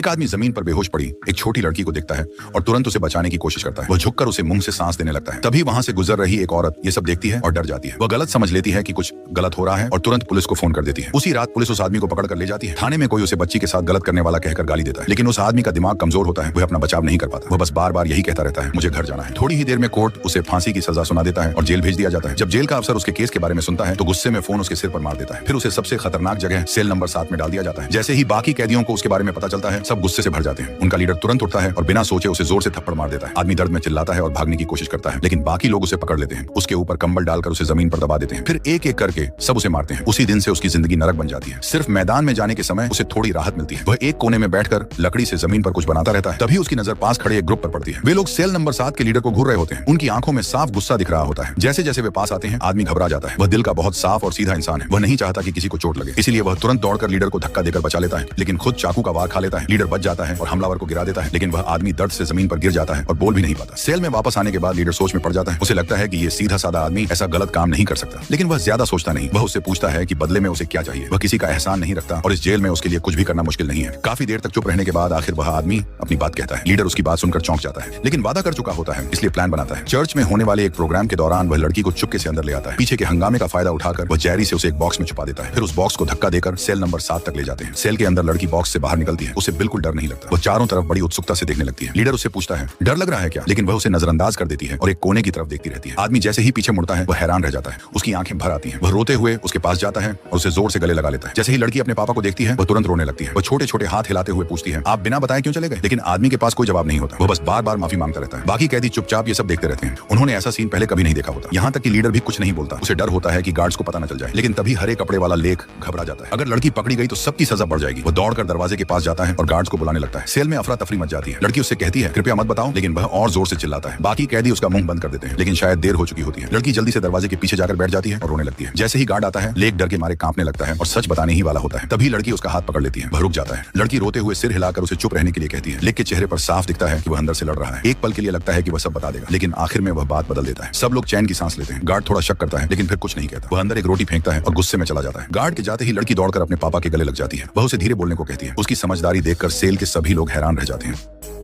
एक आदमी जमीन पर बेहोश पड़ी एक छोटी लड़की को देखता है और तुरंत उसे बचाने की कोशिश करता है। वह झुककर उसे मुंह से सांस देने लगता है। तभी वहां से गुजर रही एक औरत ये सब देखती है और डर जाती है। वह गलत समझ लेती है कि कुछ गलत हो रहा है और तुरंत पुलिस को फोन कर देती है। उसी रात पुलिस उस आदमी को पकड़ कर ले जाती है। थाने में कोई उसे बच्ची के साथ गलत करने वाला कहकर गाली देता है, लेकिन उस आदमी का दिमाग कमजोर होता है। वह अपना बचाव नहीं कर पाता। वह बस बार बार यही कहता रहता है, मुझे घर जाना है। थोड़ी ही देर में कोर्ट उसे फांसी की सजा सुना देता है और जेल भेज दिया जाता है। जब जेल का अफसर उसके केस के बारे में सुनता है तो गुस्से में फोन उसके सिर पर मार देता है। फिर उसे सबसे खतरनाक जगह सेल नंबर 7 में डाल दिया जाता है। जैसे ही बाकी कैदियों को उसके बारे में पता चलता है सब गुस्से से भर जाते हैं। उनका लीडर तुरंत उठता है और बिना सोचे उसे जोर से थप्पड़ मार देता है। आदमी दर्द में चिल्लाता है और भागने की कोशिश करता है, लेकिन बाकी लोग उसे पकड़ लेते हैं। उसके ऊपर कंबल डालकर उसे जमीन पर दबा देते हैं। फिर एक एक करके सब उसे मारते हैं। उसी दिन से उसकी जिंदगी नरक बन जाती है। सिर्फ मैदान में जाने के समय उसे थोड़ी राहत मिलती है। वह एक कोने में बैठकर लकड़ी से जमीन पर कुछ बनाता रहता है। तभी उसकी नजर पास खड़े एक ग्रुप पर पड़ती है। वे लोग सेल नंबर 7 के लीडर को घूर रहे होते हैं। उनकी आंखों में साफ गुस्सा दिख रहा होता है। जैसे जैसे वे पास आते हैं आदमी घबरा जाता है। वह दिल का बहुत साफ और सीधा इंसान है। वह नहीं चाहता कि किसी को चोट लगे, इसलिए वह तुरंत दौड़कर लीडर को धक्का देकर बचा लेता है, लेकिन खुद चाकू का वार खा लेता है। लीडर बच जाता है और हमलावर को गिरा देता है, लेकिन वह आदमी दर्द से जमीन पर गिर जाता है और बोल भी नहीं पाता। सेल में वापस आने के बाद लीडर सोच में पड़ जाता है। उसे लगता है कि ये सीधा साधा आदमी ऐसा गलत काम नहीं कर सकता, लेकिन वह ज्यादा सोचता नहीं। वह उससे पूछता है कि बदले में उसे क्या चाहिए। वह किसी का एहसान नहीं रखता और इस जेल में उसके लिए कुछ भी करना मुश्किल नहीं है। काफी देर तक चुप रहने के बाद आखिर वह आदमी अपनी बात कहता है। लीडर उसकी बात सुनकर चौंक जाता है, लेकिन वादा कर चुका होता है, इसलिए प्लान बनाता है। चर्च में होने वाले एक प्रोग्राम के दौरान वह लड़की को चुपके से अंदर ले आता है। पीछे के हंगामे का फायदा उठाकर वह जैरी से उसे एक बॉक्स में छुपा देता है। फिर उस बॉक्स को धक्का देकर सेल नंबर 7 तक ले जाते हैं। सेल के अंदर लड़की बॉक्स से बाहर निकलती है। उसे बिल्कुल डर नहीं लगता। वह चारों तरफ बड़ी उत्सुकता से देखने लगती है। लीडर उससे पूछता है, डर लग रहा है क्या? लेकिन वह उसे नजरअंदाज कर देती है और एक कोने की तरफ देखती रहती है। आदमी जैसे ही पीछे मुड़ता है वह हैरान रह जाता है। उसकी आंखें भर आती हैं। वह रोते हुए उसके पास जाता है और उसे जोर से गले लगा लेता है। जैसे ही लड़की अपने पापा को देखती है वह तुरंत रोने लगती है। वह छोटे छोटे हाथ हिलाते हुए पूछती है, आप बिना बताए क्यों चले गए? लेकिन आदमी के पास कोई जवाब नहीं होता। वह बस बार बार माफी मांगता रहता है। बाकी कैदी चुपचाप ये सब देखते रहते हैं। उन्होंने ऐसा सीन पहले कभी नहीं देखा होता। यहाँ तक कि लीडर भी कुछ नहीं बोलता। उसे डर होता है कि गार्ड्स को पता न चल जाए, लेकिन तभी हरे कपड़े वाला लेख घबरा जाता है। अगर लड़की पकड़ी गई तो सबकी सजा बढ़ जाएगी। वह दौड़कर दरवाजे के पास जाता है और गार्ड्स को बुलाने लगता है। सेल में अफरा तफरी मच जाती है। लड़की उससे कहती है, कृपया मत बताओ, लेकिन वह और जोर से चिल्लाता है। बाकी कैदी उसका मुंह बंद कर देते हैं, लेकिन शायद देर हो चुकी होती है। लड़की जल्दी से दरवाजे के पीछे जाकर बैठ जाती है और रोने लगती है। जैसे ही गार्ड आता है लेख डर के मारे कांपने लगता है और सच बताने ही वाला होता है। तभी लड़की उसका हाथ पकड़ लेती है। वह रुक जाता है। लड़की रोते हुए सिर हिलाकर उसे चुप रहने के लिए कहती है। लेख के चेहरे पर साफ दिखता है कि वह अंदर से लड़ रहा है। एक पल के लिए लगता है कि वह सब बता देगा, लेकिन आखिर में वह बात बदल देता है। सब लोग चैन की सांस लेते हैं। गार्ड थोड़ा शक करता है, लेकिन फिर कुछ नहीं कहता। वह अंदर एक रोटी फेंकता है और गुस्से में चला जाता है। गार्ड के जाते ही लड़की दौड़कर अपने पापा के गले लग जाती है। वह उसे धीरे बोलने को कहती है। उसकी समझदारी देखकर सेल के सभी लोग हैरान रह जाते हैं।